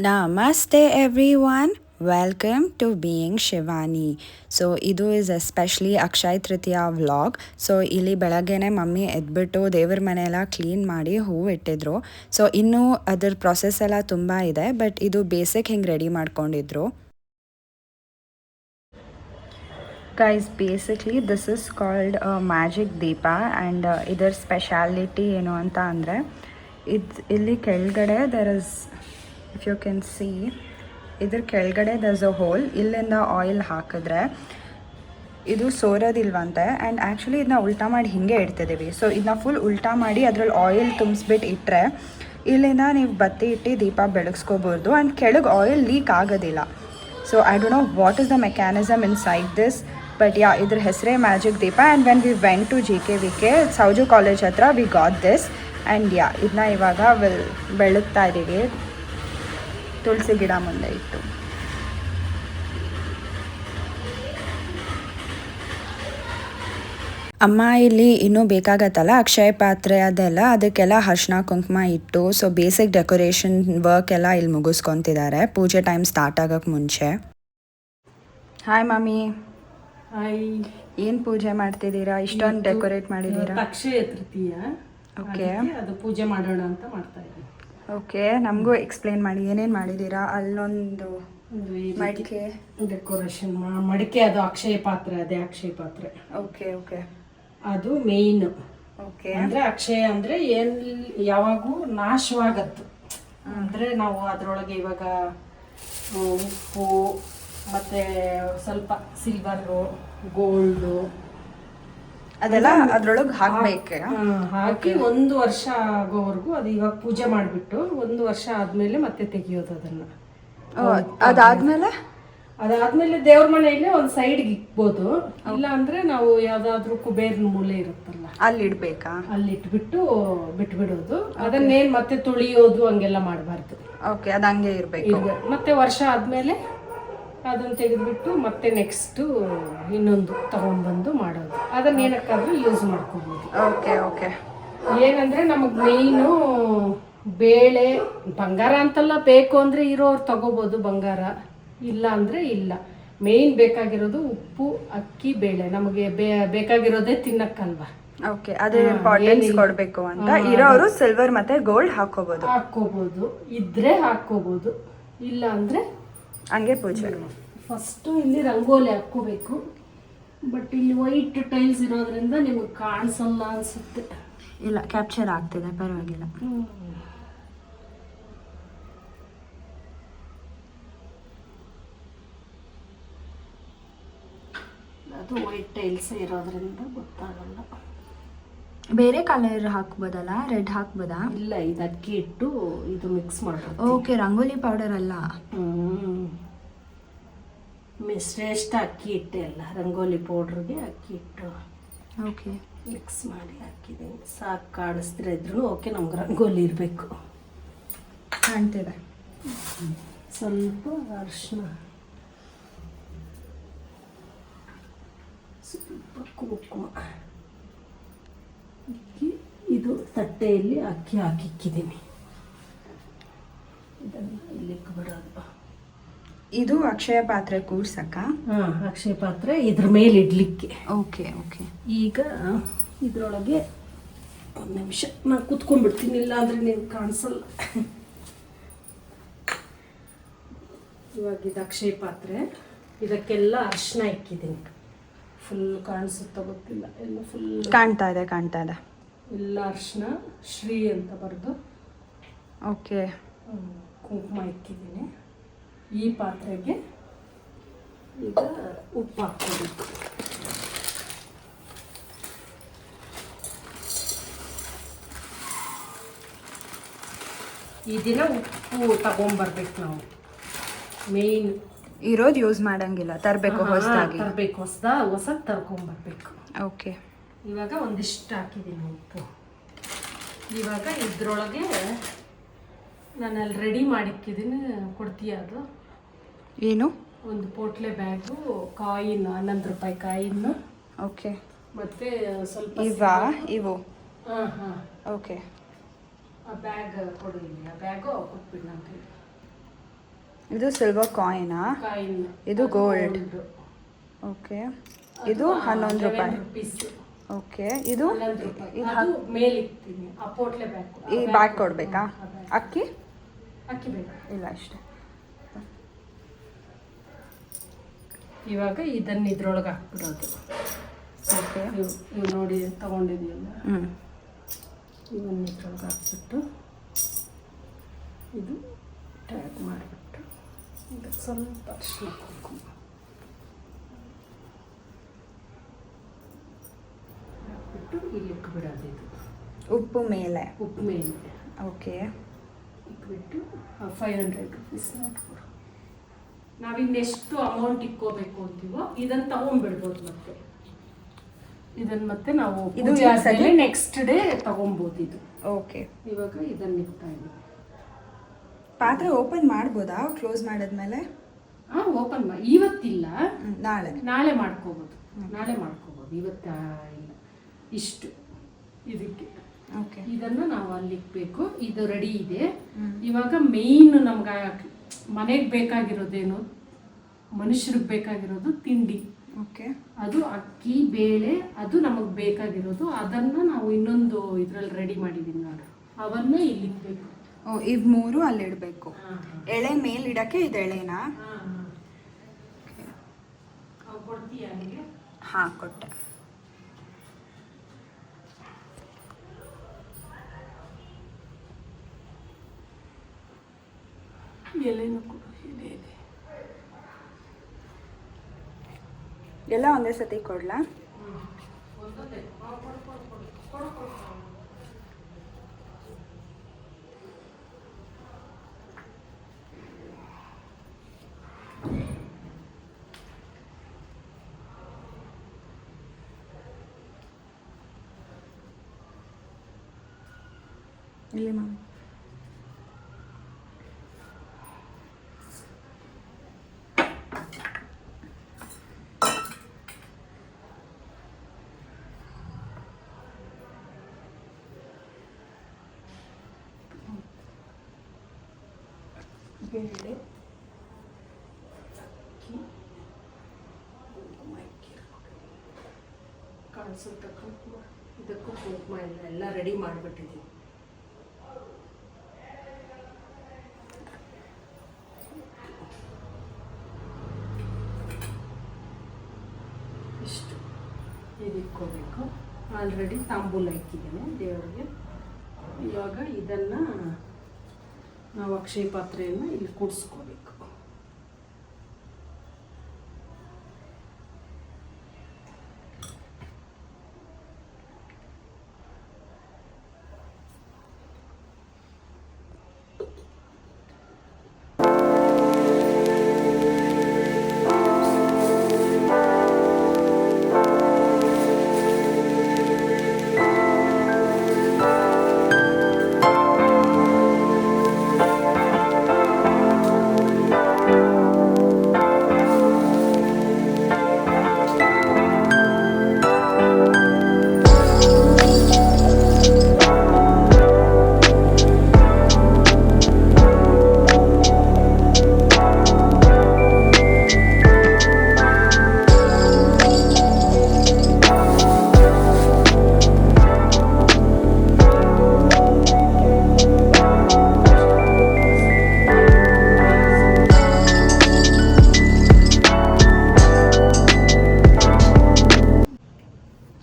Namaste everyone. Welcome to Being Shivani. So ಇದು is especially Akshaya Tritiya vlog. So ಇಲ್ಲಿ ಬೆಳಗ್ಗೆನೆ mummy ಎದ್ಬಿಟ್ಟು ದೇವ್ರ ಮನೆಯೆಲ್ಲ ಕ್ಲೀನ್ ಮಾಡಿ ಹೂವು ಇಟ್ಟಿದ್ರು. ಸೊ ಇನ್ನೂ ಅದರ ಪ್ರೊಸೆಸ್ ಎಲ್ಲ ತುಂಬ ಇದೆ, ಬಟ್ ಇದು ಬೇಸಿಕ್ ಹಿಂಗೆ ರೆಡಿ ಮಾಡ್ಕೊಂಡಿದ್ರು. Guys, basically this is called magic ದೀಪ ಆ್ಯಂಡ್ ಇದರ ಸ್ಪೆಷಾಲಿಟಿ ಏನು ಅಂತ ಅಂದರೆ ಇಲ್ಲಿ ಕೆಳಗಡೆ there is, if you can see, ಇದ್ರ ಕೆಳಗಡೆ ದರ್ಸ್ ಅ ಹೋಲ್. ಇಲ್ಲಿಂದ ಆಯಿಲ್ ಹಾಕಿದ್ರೆ ಇದು ಸೋರೋದಿಲ್ವಂತೆ. ಆ್ಯಂಡ್ ಆ್ಯಕ್ಚುಲಿ ಇದನ್ನ ಉಲ್ಟಾ ಮಾಡಿ ಹಿಂಗೆ ಇಡ್ತಿದ್ದೀವಿ. ಸೊ ಇದನ್ನ ಫುಲ್ ಉಲ್ಟಾ ಮಾಡಿ ಅದ್ರಲ್ಲಿ ಆಯಿಲ್ ತುಂಬಿಸ್ಬಿಟ್ಟು ಇಟ್ಟರೆ ಇಲ್ಲಿಂದ ನೀವು ಬತ್ತಿ ಇಟ್ಟು ದೀಪ ಬೆಳಗಿಸ್ಕೋಬೋದು ಆ್ಯಂಡ್ ಕೆಳಗೆ ಆಯಿಲ್ ಲೀಕ್ ಆಗೋದಿಲ್ಲ. So I don't know what is the mechanism inside this, but ya, ಇದ್ರ ಹೆಸರೇ ಮ್ಯಾಜಿಕ್ ದೀಪ. And when we went to GKVK ಸೌಜು ಕಾಲೇಜ್ ಹತ್ರ we got this. And ya, ಇದನ್ನ ಇವಾಗ ಬೆಳಗ್ತಾ ಇದ್ದೀವಿ ತುಳಸಿ ಗಿಡ ಮುಂದೆ ಇಟ್ಟು. ಅಮ್ಮ ಇಲ್ಲಿ ಇನ್ನೂ ಬೇಕಾಗತ್ತಲ್ಲ ಅಕ್ಷಯ ಪಾತ್ರೆ ಅದೆಲ್ಲ, ಅದಕ್ಕೆಲ್ಲ ಅರಿಶಿನ ಕುಂಕುಮ ಇಟ್ಟು ಸೊ ಬೇಸಿಕ್ ಡೆಕೋರೇಷನ್ ವರ್ಕ್ ಎಲ್ಲ ಇಲ್ಲಿ ಮುಗಿಸ್ಕೊತಿದ್ದಾರೆ ಪೂಜೆ ಟೈಮ್ ಸ್ಟಾರ್ಟ್ ಆಗೋಕ್ಕೆ ಮುಂಚೆ. Hi mummy. ಹಾಯ್. ಏನು ಪೂಜೆ ಮಾಡ್ತಿದ್ದೀರಾ? ಇಷ್ಟೊಂದು ಡೆಕೋರೇಟ್ ಮಾಡಿದ್ದೀರಾ? ಅಕ್ಷಯ ತೃತೀಯ. ಓಕೆ, ಅದು ಪೂಜೆ ಮಾಡೋಣ ಅಂತ ಮಾಡ್ತಾ ಇದ್ದೀನಿ. ಓಕೆ, ನಮಗೂ ಎಕ್ಸ್ಪ್ಲೇನ್ ಮಾಡಿ ಏನೇನು ಮಾಡಿದ್ದೀರಾ. ಅಲ್ಲೊಂದು ಮಡಿಕೆ ಡೆಕೋರೇಷನ್ ಮಡಿಕೆ, ಅದು ಅಕ್ಷಯ ಪಾತ್ರೆ, ಅದೇ ಅಕ್ಷಯ ಪಾತ್ರೆ. ಓಕೆ ಓಕೆ, ಅದು ಮೇನ್. ಓಕೆ, ಅಂದ್ರೆ ಅಕ್ಷಯ ಅಂದ್ರೆ ಏನ್ ಯಾವಾಗೂ ನಾಶವಾಗತ್ತು. ಅಂದ್ರೆ ನಾವು ಅದ್ರೊಳಗೆ ಇವಾಗ ಉಪ್ಪು ಮತ್ತೆ ಸ್ವಲ್ಪ ಸಿಲ್ವರು, ಗೋಲ್ಡು ಅದೆಲ್ಲ ಅದ್ರೊಳಗೆ ಹಾಕ್ಬೇಕು. ಹಾಕಿ 1 ವರ್ಷ ಆಗೋವರೆಗೂ ಅದು ಇವಾಗ ಪೂಜೆ ಮಾಡಿಬಿಟ್ಟು 1 ವರ್ಷ ಆದ್ಮೇಲೆ ಮತ್ತೆ ತೆಗಿಯೋದು ಅದನ್ನ. ಅದಾದ್ಮೇಲೆ ದೇವ್ರ ಮನೆಯಲ್ಲೇ ಒಂದು ಸೈಡ್ಗೆ ಇಕ್ಬೋದು. ಇಲ್ಲ ಅಂದ್ರೆ ನಾವು ಯಾವ್ದಾದ್ರು ಕುಬೇರ್ನ ಮೂಲೆ ಇರುತ್ತಲ್ಲ ಅಲ್ಲಿ ಇಡ್ಬೇಕಾ? ಅಲ್ಲಿ ಇಟ್ಬಿಟ್ಟು ಬಿಟ್ಬಿಡೋದು. ಅದನ್ನೇನ್ ಮತ್ತೆ ತುಳಿಯೋದು ಹಂಗೆಲ್ಲ ಮಾಡಬಾರ್ದು. ಓಕೆ, ಅದು ಹಂಗೆ ಇರ್ಬೇಕು. ಮತ್ತೆ ವರ್ಷ ಆದ್ಮೇಲೆ ಅದನ್ನ ತೆಗೆದ್ಬಿಟ್ಟು ಮತ್ತೆ ನೆಕ್ಸ್ಟ್ ಇನ್ನೊಂದು ತಗೊಂಡ್ಬಂದು ಮಾಡೋದು. ಅದನ್ನ ಏನಕ್ಕಾದ್ರೂ ಯೂಸ್ ಮಾಡ್ಕೋಬಹುದು. Okay okay. ಏನಂದ್ರೆ ನಮಗ್ ಮೇಯ್ನು ಬೇಳೆ, ಬಂಗಾರ ಅಂತಲ್ಲ, ಬೇಕು ಅಂದ್ರೆ ಇರೋರು ತಗೋಬಹುದು ಬಂಗಾರ, ಇಲ್ಲ ಅಂದ್ರೆ ಇಲ್ಲ. ಮೇಯ್ನ್ ಬೇಕಾಗಿರೋದು ಉಪ್ಪು, ಅಕ್ಕಿ, ಬೇಳೆ. ನಮಗೆ ಬೇಕಾಗಿರೋದೇ ತಿನ್ನಕ್ಕಲ್ವಾ. ಓಕೆ, ಅದೇ ಇಂಪಾರ್ಟೆನ್ಸ್ ಕೊಡಬೇಕು ಅಂತ ಇರೋರು ಸಿಲ್ವರ್ ಮತ್ತೆ ಗೋಲ್ಡ್ ಹಾಕೋಬಹುದು. ಇದ್ರೆ ಹಾಕೋಬಹುದು, ಇಲ್ಲ ಅಂದ್ರೆ ಹಂಗೆ ಪೂಜೆ. ಫಸ್ಟು ಇಲ್ಲಿ ರಂಗೋಲಿ ಹಾಕೋಬೇಕು. ಬಟ್ ಇಲ್ಲಿ ವೈಟ್ ಟೈಲ್ಸ್ ಇರೋದ್ರಿಂದ ನಿಮಗೆ ಕಾಣಿಸಲ್ಲ ಅನ್ಸುತ್ತೆ. ಇಲ್ಲ, ಕ್ಯಾಪ್ಚರ್ ಆಗ್ತಿದೆ, ಪರವಾಗಿಲ್ಲ. ಅದು ವೈಟ್ ಟೈಲ್ಸ್ ಇರೋದ್ರಿಂದ ಗೊತ್ತಾಗಲ್ಲ. ಬೇರೆ ಕಲರ್ ಹಾಕ್ಬೋದಲ್ಲ? ರೆಡ್ ಹಾಕ್ಬೋದಾ? ಇಲ್ಲ, ಇದು ಅಕ್ಕಿ ಇಟ್ಟು ಇದು ಮಿಕ್ಸ್ ಮಾಡೋದು. ಓಕೆ, ರಂಗೋಲಿ ಪೌಡರ್ ಅಲ್ಲ. ಶ್ರೇಷ್ಠ ಅಕ್ಕಿ ಹಿಟ್ಟೆ ಅಲ್ಲ, ರಂಗೋಲಿ ಪೌಡ್ರಿಗೆ ಅಕ್ಕಿ ಹಿಟ್ಟು ಓಕೆ ಮಿಕ್ಸ್ ಮಾಡಿ ಹಾಕಿದ್ದೀನಿ. ಸಾಕು, ಕಾಣಿಸ್ತಿರ ಇದ್ರು ಓಕೆ. ನಮ್ಗೆ ರಂಗೋಲಿ ಇರಬೇಕು. ಕಾಣ್ತಿದೆ. ಸ್ವಲ್ಪ ಅರಿಶಿನ, ಸ್ವಲ್ಪ ಕುಂಕುಮ ಇದು ತಟ್ಟೆಯಲ್ಲಿ ಅಕ್ಕಿ ಹಾಕಿಕ್ಕಿದ್ದೀನಿ. ಇದನ್ನು ಇಲ್ಲಿಕ್ಕೆ ಬಿಡೋದು. ಇದು ಅಕ್ಷಯ ಪಾತ್ರೆ ಕೂರ್ಸಕ್ಕ? ಅಕ್ಷಯ ಪಾತ್ರೆ ಇದ್ರ ಮೇಲೆ ಇಡ್ಲಿಕ್ಕೆ. Okay okay. ಈಗ ಇದ್ರೊಳಗೆ 1 ನಿಮಿಷ ನಾನು ಕುತ್ಕೊಂಡ್ಬಿಡ್ತೀನಿ, ಇಲ್ಲ ಅಂದ್ರೆ ನೀವು ಕಾಣಿಸಲ್ಲ. ಇವಾಗ ಇದು ಅಕ್ಷಯ ಪಾತ್ರೆ, ಇದಕ್ಕೆಲ್ಲ ಅರಿಶಿನ ಇಕ್ಕಿದ್ದೀನಿ. ಫುಲ್ ಕಾಣಿಸುತ್ತಾ ಗೊತ್ತಿಲ್ಲ, ಎಲ್ಲ ಫುಲ್ ಕಾಣ್ತಾ ಇದೆ. ಎಲ್ಲ ಅರಿಶಿನ, ಶ್ರೀ ಅಂತ ಬರೆದು. ಓಕೆ, ಕುಂಕುಮ ಇಕ್ಕಿದ್ದೀನಿ. ಈ ಪಾತ್ರೆಗೆ ಈಗ ಉಪ್ಪು ಹಾಕ್ಕೋಬೇಕು. ಈ ದಿನ ಉಪ್ಪು ತಗೊಂಬರ್ಬೇಕು ನಾವು. ಮೇಯ್ನ್ ಇರೋದು ಯೂಸ್ ಮಾಡಂಗಿಲ್ಲ, ತರಬೇಕು, ಹೊಸದಾಗಿ ಹೊಸದು ತರ್ಕೊಂಬರ್ಬೇಕು. ಓಕೆ, ಇವಾಗ ಒಂದಿಷ್ಟು ಹಾಕಿದ್ದೀನಿ ಉಪ್ಪು. ಇವಾಗ ಇದ್ರೊಳಗೆ ನಾನು ಅಲ್ಲಿ ರೆಡಿ ಮಾಡಿಕ್ಕಿದ್ದೀನಿ, ಕೊಡ್ತೀಯ ಅದು? ಏನು? ಒಂದು ಪೋಟ್ಲೆ ಬ್ಯಾಗು ಕಾಯಿನ್, 11 ರೂಪಾಯಿ ಕಾಯಿನ್. ಓಕೆ, ಮತ್ತೆ ಸ್ವಲ್ಪ ಇವು. ಓಕೆ. ಆ ಬ್ಯಾಗ್ ಕೊಡಿ, ಆ ಬ್ಯಾಗು ಕೊಟ್ಬಿಡಿ. ಇದು ಸಿಲ್ವರ್ ಕಾಯಿನಾ? ಕಾಯಿನ್. ಇದು ಗೋಲ್ಡ್. ಓಕೆ. ಇದು 11 ರೂಪಾಯಿ. ರುಪೀಸ್. ಓಕೆ. ಇದು ಅದು ಮೇಲೆ ಇಡ್ತೀನಿ. ಆ ಪೋಟ್ಲೆ ಬ್ಯಾಗ್. ಈ ಬ್ಯಾಗ್ ಕೊಡಬೇಕಾ? ಅಕ್ಕಿ ಬೇಕು ಇಲ್ಲ ಅಷ್ಟೇ. ಇವಾಗ ಇದನ್ನ ಇದ್ರೊಳಗೆ ಹಾಕ್ಬಿಡೋದು. ಓಕೆ. ಇವು ನೋಡಿ ತಗೊಂಡಿದೆಯಲ್ಲ, ಹ್ಞೂ, ಇವನ್ನ ಇದ್ರೊಳಗೆ ಹಾಕ್ಬಿಟ್ಟು ಇದು ಟ್ಯಾಗ್ ಮಾಡಿಬಿಟ್ಟು ಇದಕ್ಕೆ ಸ್ವಲ್ಪ ಅರಿಶಿನ ಕುಂಕುಮ ಹಾಕ್ಬಿಟ್ಟು ಇಲ್ಲಿ ಇಟ್ಬಿಡೋದು. ಇದು ಉಪ್ಪು ಮೇಲೆ. ಉಪ್ಪು ಮೇಲೆ. ಓಕೆ. ಇಟ್ಬಿಟ್ಟು 500 ರುಪೀಸ್ ನೋಡ್ಕೊಡು. ನಾವಿನ್ನೆಷ್ಟು ಅಮೌಂಟ್ ಇಕ್ಕೋಬೇಕು ಅಂತೀವೋ ಇದನ್ನು ತಗೊಂಡ್ಬಿಡ್ಬೋದು. ಮತ್ತೆ ಇದನ್ನು ಮತ್ತೆ ನಾವು ಪೂಜೆ ಆದ್ಮೇಲೆ ನೆಕ್ಸ್ಟ್ ಡೇ ತಗೊಬೋದು. ಇದು ಓಕೆ. ಇವಾಗ ಇದನ್ನ ಇಡ್ತಾ ಇದ್ದೀವಿ. ಪಾತ್ರೆ ಓಪನ್ ಮಾಡ್ಬೋದಾ ಕ್ಲೋಸ್ ಮಾಡಿದ್ಮೇಲೆ? ಓಪನ್ ಮಾಡಿ. ಇವತ್ತಿಲ್ಲ, ನಾಳೆ ಮಾಡ್ಕೋಬೋದು. ಇವತ್ತ ಇಲ್ಲ. ಇಷ್ಟು ಇದಕ್ಕೆ. ಓಕೆ. ಇದನ್ನು ನಾವು ಅಲ್ಲಿ ಇಕ್ಬೇಕು. ಇದು ರೆಡಿ ಇದೆ. ಇವಾಗ ಮೇಯ್ನ್ ನಮ್ಗೆ ಮನೆಗೆ ಬೇಕಾಗಿರೋದೇನು, ಮನುಷ್ಯರಿಗೆ ಬೇಕಾಗಿರೋದು ತಿಂಡಿ. ಓಕೆ. ಅದು ಅಕ್ಕಿ ಬೇಳೆ, ಅದು ನಮಗೆ ಬೇಕಾಗಿರೋದು. ಅದನ್ನು ನಾವು ಇನ್ನೊಂದು ಇದರಲ್ಲಿ ರೆಡಿ ಮಾಡಿದ್ದೀನಿ ನಾನು. ಅವನ್ನ ಇಲ್ಲಿ ಇಕ್ಬೇಕು. ಇವ್ 3 ಅಲ್ಲಿ ಇಡಬೇಕು. ಎಳೆ ಮೇಲ್ ಇಡಕ್ಕೆ ಇದು ಎಳೆನಾ? ಕೊಡ್ತೀಯಾ ನನಗೆ? ಹಾಂ, ಕೊಟ್ಟೆ. ಎಲೆನೂ ಕೊಡು. ಇದೆ ಎಲ್ಲ ಒಂದೇ ಸತಿ ಕೊಡ್ಲಾ? ಇಲ್ಲಿ ಮಾಮ. ಬೇಳೆ, ಕಾಣಿಸುತ್ತಕ್ಕಂಥ ಇದಕ್ಕೂ ಕುಂಕುಮ ಎಲ್ಲ ರೆಡಿ ಮಾಡಿಬಿಟ್ಟಿದ್ದೀವಿ. ಇಷ್ಟು ಇದಿಕ್ಕೋಬೇಕು. ಆಲ್ರೆಡಿ ತಾಂಬೂಲ ಇಕ್ಕಿದ್ದೇನೆ ದೇವರಿಗೆ. ಇವಾಗ ಇದನ್ನು ನಾವು ಅಕ್ಷಯ ಪಾತ್ರೆಯನ್ನು ಇಲ್ಲಿ ಕೂಡಿಸ್ಕೋಬೇಕು.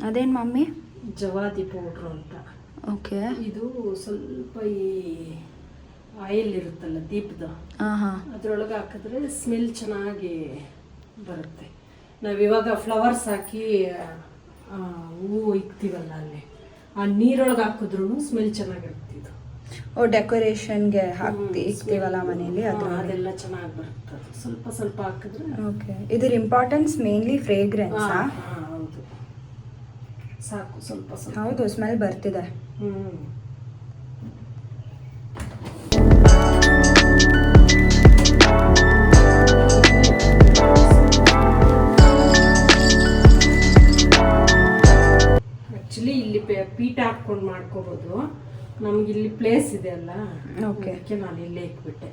ಅದೇನು ಮಮ್ಮಿ? ಜವಾದಿ ಪೌಡ್ರು ಅಂತ. ಓಕೆ. ಇದು ಸ್ವಲ್ಪ ಈ ಆಯಿಲ್ ಇರುತ್ತಲ್ಲ ದೀಪದ, ಅದರೊಳಗೆ ಹಾಕಿದ್ರೆ ಸ್ಮೆಲ್ ಚೆನ್ನಾಗಿ ಬರುತ್ತೆ. ನಾವಿವಾಗ ಫ್ಲವರ್ಸ್ ಹಾಕಿ ಹೂವು ಇಕ್ತೀವಲ್ಲ, ಅಲ್ಲಿ ಆ ನೀರೊಳಗೆ ಹಾಕಿದ್ರು ಸ್ಮೆಲ್ ಚೆನ್ನಾಗಿರುತ್ತೆ. ಇದು ಡೆಕೋರೇಷನ್ಗೆ ಹಾಕಿ ಇಕ್ತೀವಲ್ಲ ಮನೇಲಿ, ಅದೆಲ್ಲ ಚೆನ್ನಾಗಿ ಬರುತ್ತೆ. ಸ್ವಲ್ಪ ಸ್ವಲ್ಪ ಹಾಕಿದ್ರೆ. ಓಕೆ. ಇದ್ರ ಇಂಪಾರ್ಟೆನ್ಸ್ ಮೇನ್ಲಿ ಫ್ರೇಗ್ರೆನ್ಸ್. ಹೌದು, ಸಾಕು ಸ್ವಲ್ಪ ಸ್ವಲ್ಪ. ಹೌದು, ಸ್ಮೆಲ್ ಬರ್ತಿದೆ. ಆ್ಯಕ್ಚುಲಿ ಇಲ್ಲಿ ಪೀಠ ಹಾಕ್ಕೊಂಡು ಮಾಡ್ಕೋಬೋದು. ನಮ್ಗೆ ಇಲ್ಲಿ ಪ್ಲೇಸ್ ಇದೆ ಅಲ್ಲ, ಓಕೆ, ನಾನು ಇಲ್ಲೇ ಇಕ್ಬಿಟ್ಟೆ.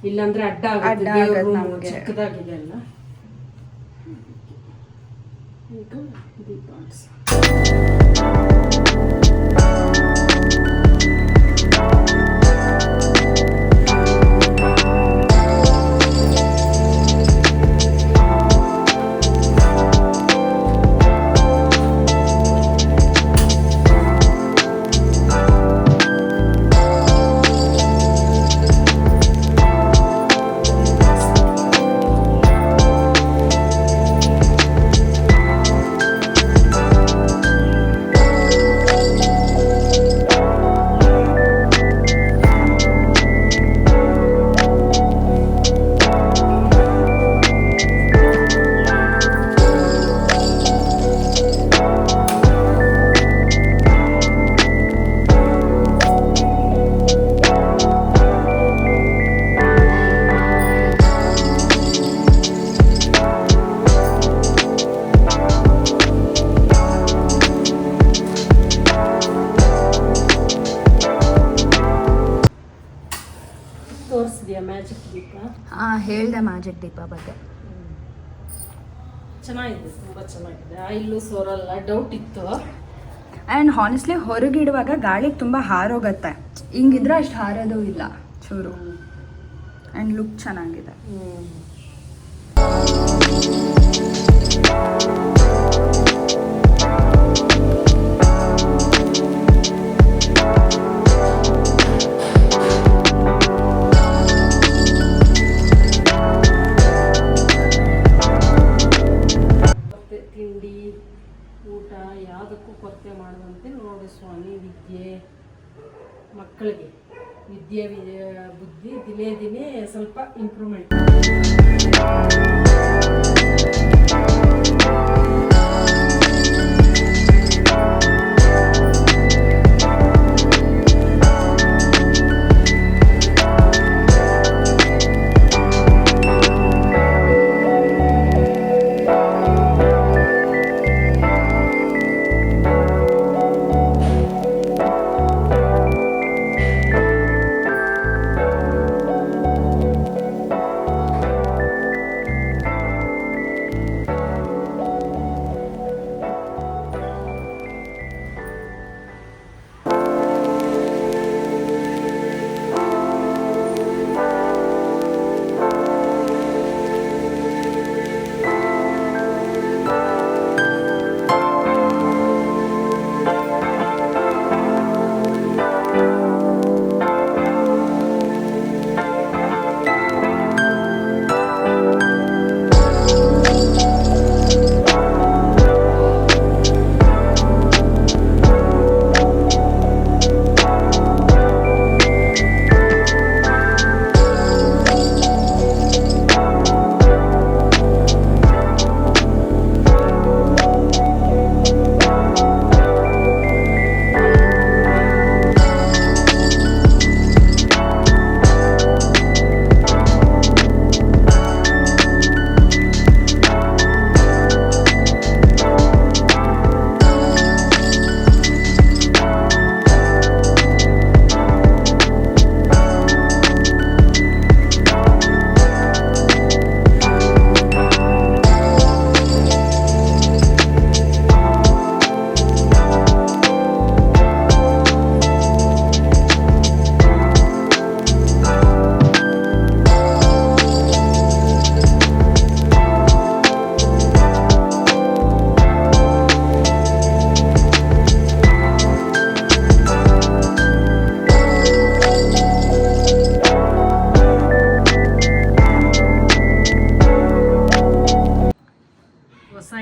ಇಲ್ಲಾಂದ್ರೆ ಅಡ್ಡ ಆಗುತ್ತೆ. ಅಡ್ಡ ದೇವ್ರ ಆಗತ್ತೆ room ನಮ್ಗೆ. ಚಿಕ್ಕದಾಗಿದೆ ಅಲ್ಲ. ಈಗ ದೀಪ ಹಚ್ಸಿ. ತೋರಿಸಿದ್ಯಾ ಮ್ಯಾಜಿಕ್ ದೀಪ? ಹೇಳ್ದೆ ಮ್ಯಾಜಿಕ್ ದೀಪ ಬಗ್ಗೆ. ಚೆನ್ನಾಗಿದೆ, ತುಂಬ ಚೆನ್ನಾಗಿದೆ. ಆಯಿಲ್ಲು ಸೋರಲ್ಲ, ಡೌಟ್ ಇತ್ತು. ಆ್ಯಂಡ್ ಹಾನೆಸ್ಟ್ಲಿ ಹೊರಗಿಡುವಾಗ ಗಾಳಿಗೆ ತುಂಬ ಹಾರೋಗತ್ತೆ, ಹಿಂಗಿದ್ರೆ ಅಷ್ಟು ಹಾರೋದು ಇಲ್ಲ ಚೂರು. ಆ್ಯಂಡ್ ಲುಕ್ ಚೆನ್ನಾಗಿದೆ. ಮತ್ತೆ ತಿಂಡಿ ಊಟ ಯಾವುದಕ್ಕೂ ಕೊರತೆ ಮಾಡುವಂತೆ ನೋಡಿ ಸ್ವಾಮಿ. ವಿದ್ಯೆ ಮಕ್ಕಳಿಗೆ ವಿದ್ಯೆ ಬುದ್ಧಿ ದಿನೇ ದಿನೇ ಸ್ವಲ್ಪ ಇಂಪ್ರೂವ್ಮೆಂಟ್.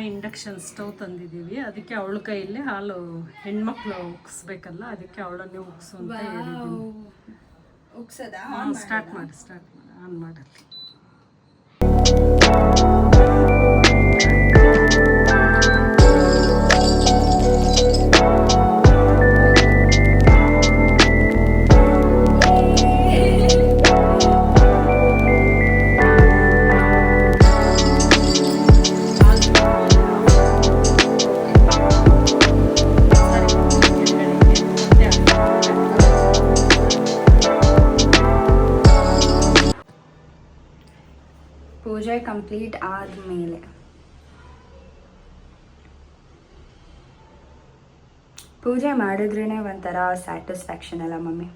Induction stove ತಂದಿದ್ದೀವಿ. ಅದಕ್ಕೆ ಅವಳ ಕೈಯಲ್ಲಿ ಹಾಲು ಹೆಣ್ಮಕ್ಳು ಉಕ್ಸ್ಬೇಕಲ್ಲ, ಅದಕ್ಕೆ ಅವಳನ್ನೇ ಉಕ್ಸು ಅಂತ ಹೇಳಿದ್ದೀನಿ. ಸ್ಟಾರ್ಟ್ ಮಾಡಿ ಆನ್ ಮಾಡಲ್ಲಿ. ಪೂಜೆ ಕಂಪ್ಲೀಟ್ ಆದಮೇಲೆ ಪೂಜೆ ಮಾಡಿದ್ರೇ ಒಂಥರ ಸ್ಯಾಟಿಸ್ಫ್ಯಾಕ್ಷನ್ ಅಲ್ಲ ಮಮ್ಮಿ.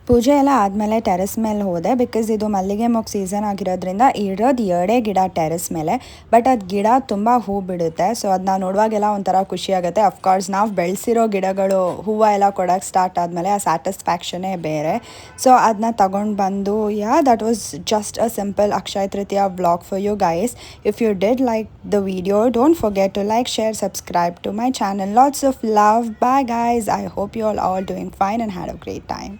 ಪೂಜೆ ಎಲ್ಲ ಆದಮೇಲೆ ಟೆರೆಸ್ ಮೇಲೆ ಹೋದೆ, ಬಿಕಾಸ್ ಇದು ಮಲ್ಲಿಗೆ ಮೊಗ್ಗು ಸೀಸನ್ ಆಗಿರೋದ್ರಿಂದ ಇರೋದು 2 ಗಿಡ ಟೆರೆಸ್ ಮೇಲೆ. ಬಟ್ ಅದು ಗಿಡ ತುಂಬ ಹೂ ಬಿಡುತ್ತೆ, ಸೊ ಅದನ್ನ ನೋಡುವಾಗೆಲ್ಲ ಒಂಥರ ಖುಷಿ ಆಗುತ್ತೆ. ಅಫ್ಕೋರ್ಸ್ ನಾವು ಬೆಳೆಸಿರೋ ಗಿಡಗಳು ಹೂವು ಎಲ್ಲ ಕೊಡೋಕ್ಕೆ ಸ್ಟಾರ್ಟ್ ಆದಮೇಲೆ ಆ ಸ್ಯಾಟಿಸ್ಫ್ಯಾಕ್ಷನೇ ಬೇರೆ. ಸೊ ಅದನ್ನ ತಗೊಂಡು ಬಂದು that was just a simple Akshaya Tritiya vlog for you guys. If you did like the video, don't forget to like, share, subscribe to my channel. Lots of love. Bye guys. I hope you all doing fine and had a great time.